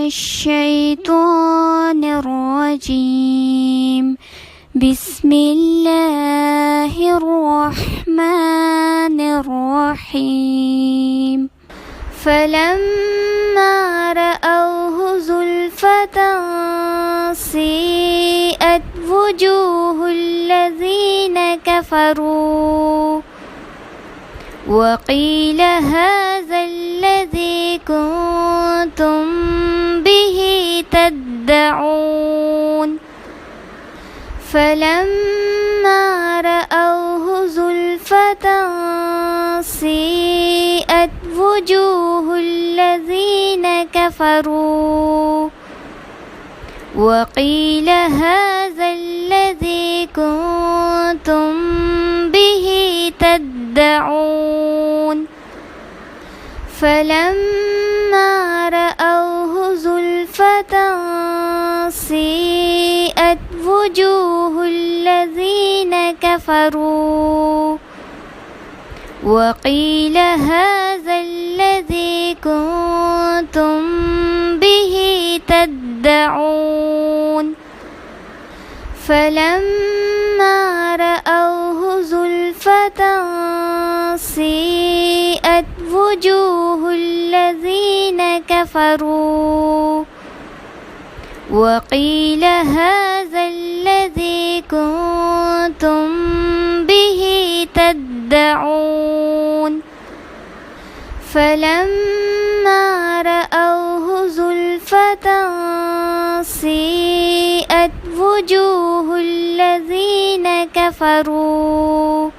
الشيطان الرجيم. بسم الله الرحمن الرحيم. فلما رأوه زلفة سيئت وجوه الذين كفروا وقيل هذا الذي كنتم به تدعون. فلما رأوه زلفة سيئت وجوه الذين كفروا وقيل هذا الذي كنتم به تدعون. فلما رأوه زلفة سيئت وجوه الذين كفروا وقيل هذا الذي كنتم به تدعون. فلما رأوه زلفة سيئت وجوه الذين كفروا وقيل هذا الذي كنتم به تدعون. فلما رأوه زلفة سيئت وجوه الذين كفروا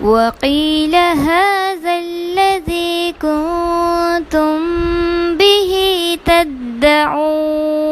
وقيل هذا الذي كنتم به تدعون.